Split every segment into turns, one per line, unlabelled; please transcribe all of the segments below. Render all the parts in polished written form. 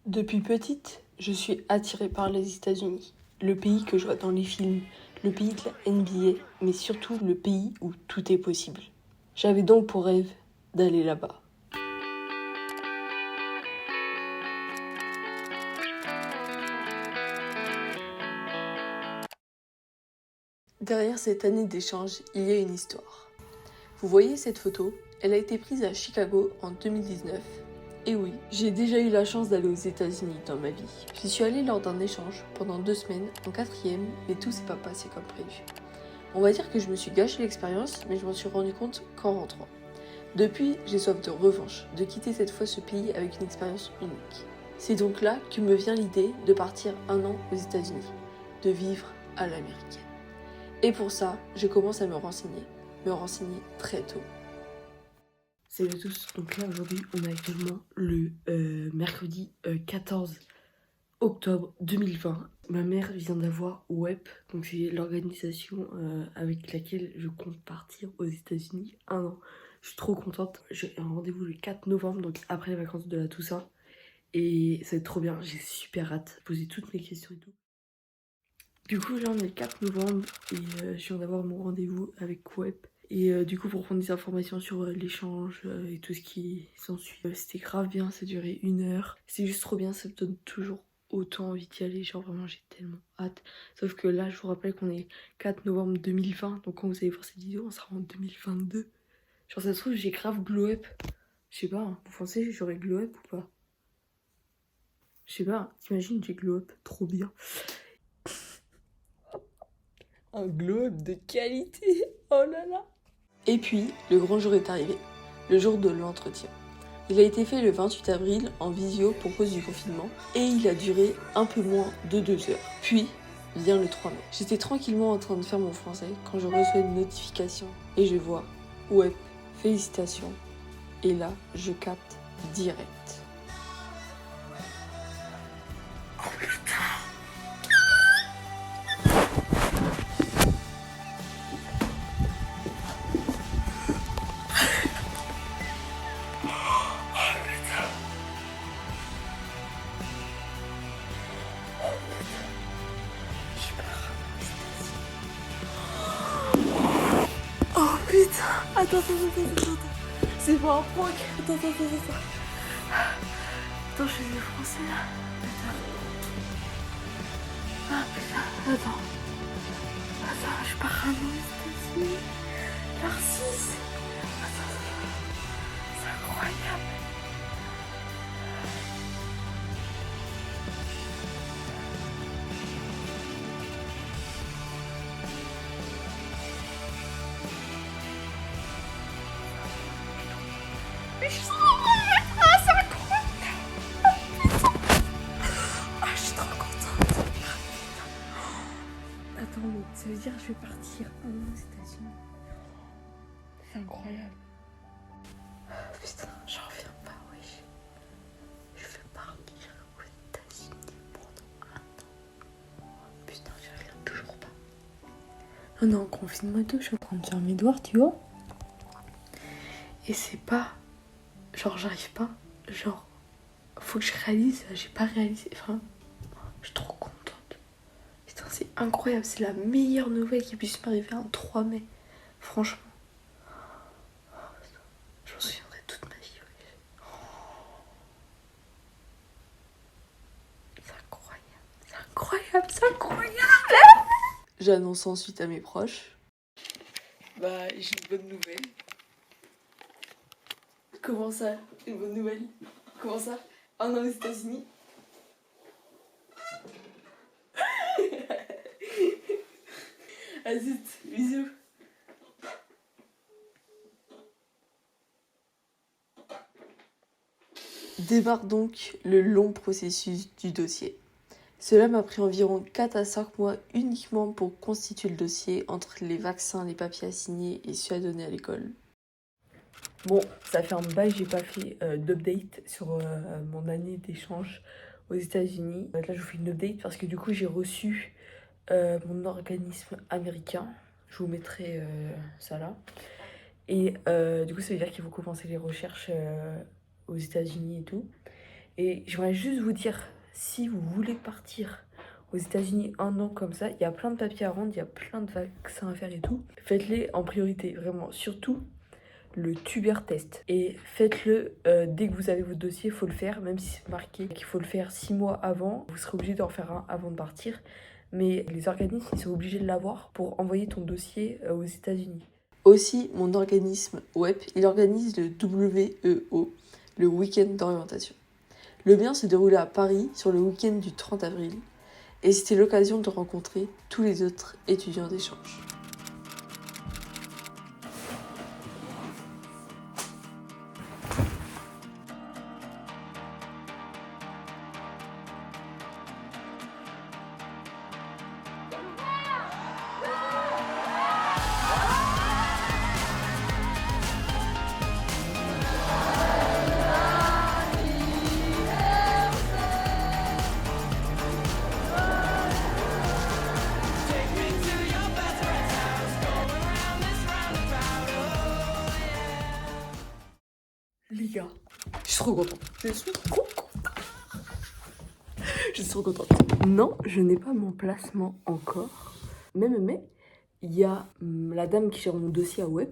Depuis petite, je suis attirée par les États-Unis, le pays que je vois dans les films, le pays de la NBA, mais surtout le pays où tout est possible. J'avais donc pour rêve d'aller là-bas. Derrière cette année d'échange, il y a une histoire. Vous voyez cette photo? Elle a été prise à Chicago en 2019. Et oui, j'ai déjà eu la chance d'aller aux États-Unis dans ma vie. J'y suis allée lors d'un échange pendant 2 semaines en 4e, mais tout s'est pas passé comme prévu. On va dire que je me suis gâché l'expérience, mais je m'en suis rendu compte qu'en rentrant. Depuis, j'ai soif de revanche, de quitter cette fois ce pays avec une expérience unique. C'est donc là que me vient l'idée de partir 1 an aux États-Unis, de vivre à l'américaine. Et pour ça, je commence à me renseigner très tôt. Salut à tous, donc là aujourd'hui on est actuellement le mercredi 14 octobre 2020. Ma mère vient d'avoir WEP, donc c'est l'organisation avec laquelle je compte partir aux États-Unis 1 an. Je suis trop contente, j'ai un rendez-vous le 4 novembre, donc après les vacances de la Toussaint. Et ça va être trop bien, j'ai super hâte de poser toutes mes questions et tout. Du coup là on est le 4 novembre et je viens d'avoir mon rendez-vous avec WEP. Et du coup pour prendre des informations sur l'échange et tout ce qui s'ensuit, c'était grave bien, ça durait 1 heure. C'est juste trop bien, ça me donne toujours autant envie d'y aller, genre vraiment j'ai tellement hâte. Sauf que là je vous rappelle qu'on est 4 novembre 2020, donc quand vous allez voir cette vidéo on sera en 2022. Genre ça se trouve j'ai grave glow up. Je sais pas, hein, vous pensez que j'aurais glow up ou pas? Je sais pas, t'imagines j'ai glow up, trop bien. Un glow up de qualité, oh là là. Et puis, le grand jour est arrivé, le jour de l'entretien. Il a été fait le 28 avril en visio pour cause du confinement et il a duré un peu moins de 2 heures. Puis vient le 3 mai. J'étais tranquillement en train de faire mon français quand je reçois une notification et je vois « Ouais, félicitations ». Et là, je capte direct. Oh putain, attends, c'est pas un prank. Attends. Attends, je fais du français là. Attends, je pars à aux États-Unis. Narcisse. Attends, c'est incroyable. Mais je suis trop contente. Ah, c'est incroyable. Ah, je suis trop contente. Attends, mais ça veut dire que je vais partir aux États-Unis. C'est incroyable. Putain, j'en reviens pas, wesh. Je vais partir aux États-Unis pendant 1 an. Putain, j'y reviens toujours pas. On est en confinement et tout, je suis en train de faire mes devoirs, tu vois. Et c'est pas... Genre, j'arrive pas. Genre, faut que je réalise, j'ai pas réalisé. Enfin, je suis trop contente. Putain, c'est incroyable, c'est la meilleure nouvelle qui puisse m'arriver un 3 mai. Franchement. Je m'en souviendrai toute ma vie. Ouais. C'est incroyable. J'annonce ensuite à mes proches. Bah, j'ai une bonne nouvelle. Comment ça, une bonne nouvelle? Comment ça? Un an aux États-Unis? Ah zut, bisous. Démarre donc le long processus du dossier. Cela m'a pris environ 4 à 5 mois uniquement pour constituer le dossier entre les vaccins, les papiers à signer et ceux à donner à l'école. Bon, ça fait un bail, j'ai pas fait d'update sur mon année d'échange aux États-Unis. Là, je vous fais une update parce que du coup, j'ai reçu mon organisme américain. Je vous mettrai ça là. Et du coup, ça veut dire qu'il faut commencer les recherches aux États-Unis et tout.
Et j'aimerais juste vous dire, si vous voulez partir aux États-Unis un an comme ça, il y a plein de papiers à rendre, il y a plein de vaccins à faire et tout. Faites-les en priorité, vraiment. Surtout le tuber test. Et faites-le dès que vous avez votre dossier, il faut le faire, même si c'est marqué qu'il faut le faire 6 mois avant. Vous serez obligé d'en faire un avant de partir. Mais les organismes, ils sont obligés de l'avoir pour envoyer ton dossier aux États-Unis.
Aussi, mon organisme web, il organise le WEO, le week-end d'orientation. Le mien se déroulait à Paris sur le week-end du 30 avril et c'était l'occasion de rencontrer tous les autres étudiants d'échange.
Les gars, je suis trop contente. Je suis trop contente. Je suis trop contente. Non, je n'ai pas mon placement encore. Mais, il y a la dame qui gère mon dossier à Web.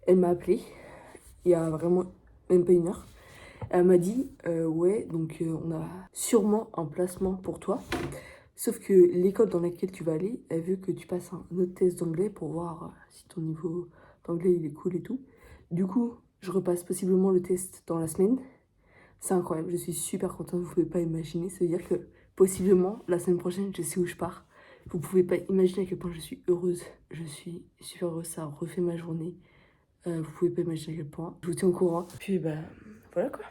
Elle m'a appelé il y a vraiment même pas une heure. Elle m'a dit, ouais, donc on a sûrement un placement pour toi. Sauf que l'école dans laquelle tu vas aller, elle veut que tu passes un autre test d'anglais pour voir si ton niveau d'anglais il est cool et tout. Du coup, je repasse possiblement le test dans la semaine. C'est incroyable, je suis super contente, vous pouvez pas imaginer. Ça veut dire que possiblement la semaine prochaine, je sais où je pars. Vous pouvez pas imaginer à quel point je suis heureuse. Je suis super heureuse, ça refait ma journée. Vous pouvez pas imaginer à quel point. Je vous tiens au courant. Puis bah voilà quoi.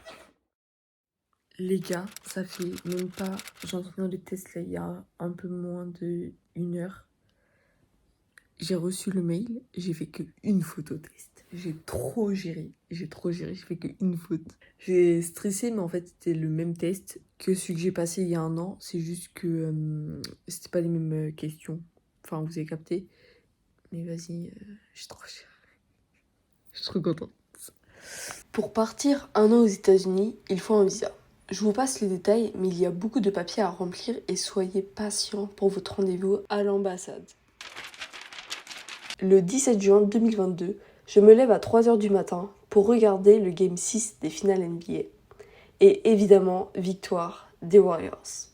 Les gars, ça fait même pas... J'ai entendu les tests là il y a un peu moins d'1 heure. J'ai reçu le mail, j'ai fait qu'une photo test. J'ai trop géré, j'ai fait qu'une faute. J'ai stressé, mais en fait, c'était le même test que celui que j'ai passé il y a un an. C'est juste que c'était pas les mêmes questions. Enfin, vous avez capté. Mais vas-y, je suis trop gérée. Je suis trop contente.
Pour partir un an aux États-Unis, il faut un visa. Je vous passe les détails, mais il y a beaucoup de papiers à remplir et soyez patient pour votre rendez-vous à l'ambassade. Le 17 juin 2022, je me lève à 3h du matin pour regarder le Game 6 des finales NBA. Et évidemment, victoire des Warriors.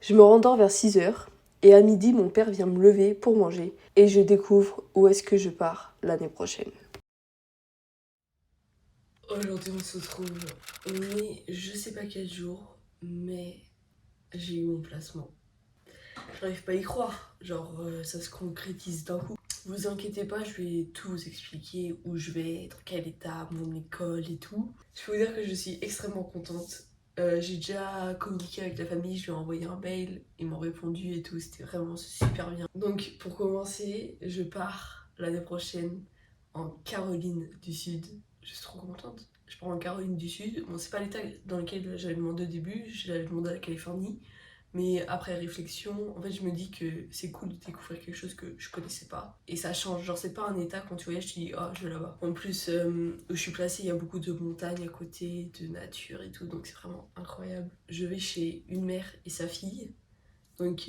Je me rendors vers 6h et à midi, mon père vient me lever pour manger et je découvre où est-ce que je pars l'année prochaine.
Aujourd'hui, on se retrouve, je sais pas quel jour, mais j'ai eu mon placement. J'arrive pas à y croire, genre ça se concrétise d'un coup. Vous inquiétez pas, je vais tout vous expliquer, où je vais, dans quelle étape, mon école et tout. Je peux vous dire que je suis extrêmement contente. J'ai déjà communiqué avec la famille, je lui ai envoyé un mail, ils m'ont répondu et tout, c'était vraiment super bien. Donc pour commencer, je pars l'année prochaine en Caroline du Sud. Je suis trop contente. Je pars en Caroline du Sud. Bon, c'est pas l'état dans lequel j'avais demandé au début, j'avais demandé à la Californie. Mais après réflexion, en fait, je me dis que c'est cool de découvrir quelque chose que je connaissais pas. Et ça change. Genre, c'est pas un état quand tu voyages, tu dis, oh, je vais là-bas. En plus, où je suis placée, il y a beaucoup de montagnes à côté, de nature et tout. Donc, c'est vraiment incroyable. Je vais chez une mère et sa fille. Donc,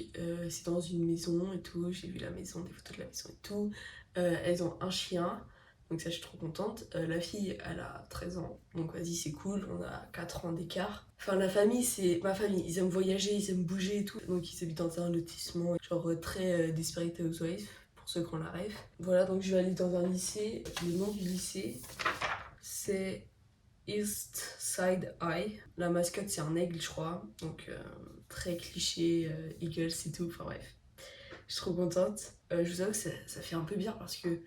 c'est dans une maison et tout. J'ai vu la maison, des photos de la maison et tout. Elles ont un chien. Donc ça, je suis trop contente. La fille, elle a 13 ans. Donc vas-y, c'est cool. On a 4 ans d'écart. Enfin, la famille, c'est ma famille. Ils aiment voyager, ils aiment bouger et tout. Donc ils habitent dans un lotissement, genre très Desperate Housewives, pour ceux qui ont la rêve. Voilà, donc je vais aller dans un lycée. Le nom du lycée, c'est East Side High. La mascotte, c'est un aigle, je crois. Donc très cliché, Eagles et tout. Enfin bref. Je suis trop contente. Je vous avoue que ça fait un peu bien parce que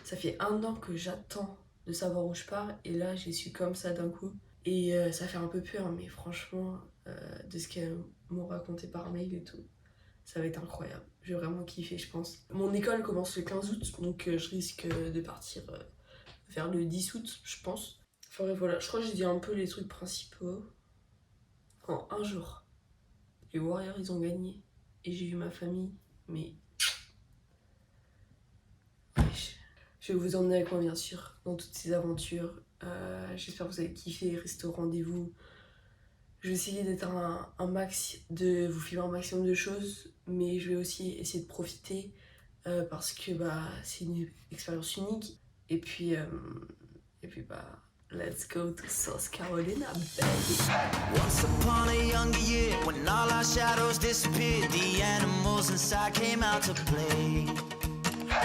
ça fait 1 an que j'attends de savoir où je pars et là j'ai su comme ça d'un coup. Et ça fait un peu peur, mais franchement, de ce qu'elles m'ont raconté par mail et tout, ça va être incroyable. Je vais vraiment kiffer, je pense. Mon école commence le 15 août, donc je risque de partir vers le 10 août, je pense. Enfin bref, voilà, je crois que j'ai dit un peu les trucs principaux. En un jour, les Warriors ils ont gagné et j'ai vu ma famille, mais je vais vous emmener avec moi, bien sûr, dans toutes ces aventures. J'espère que vous avez kiffé. Restez au rendez-vous. Je vais essayer d'être de vous filmer un maximum de choses, mais je vais aussi essayer de profiter parce que c'est une expérience unique. Et puis let's go to South Carolina, baby.
Once upon a younger year, when all our shadows disappeared, the animals inside came out to play.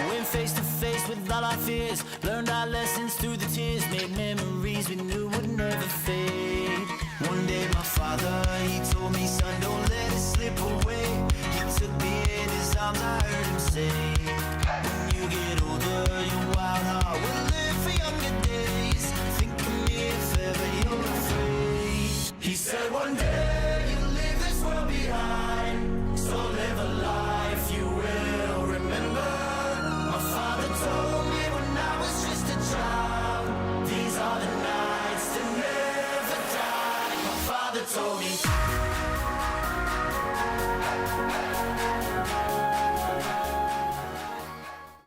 Went face to face with all our fears, learned our lessons through the tears, made memories we knew would never fade. One day my father, he told me, son, don't let it slip away. He took me in his arms, I heard him say,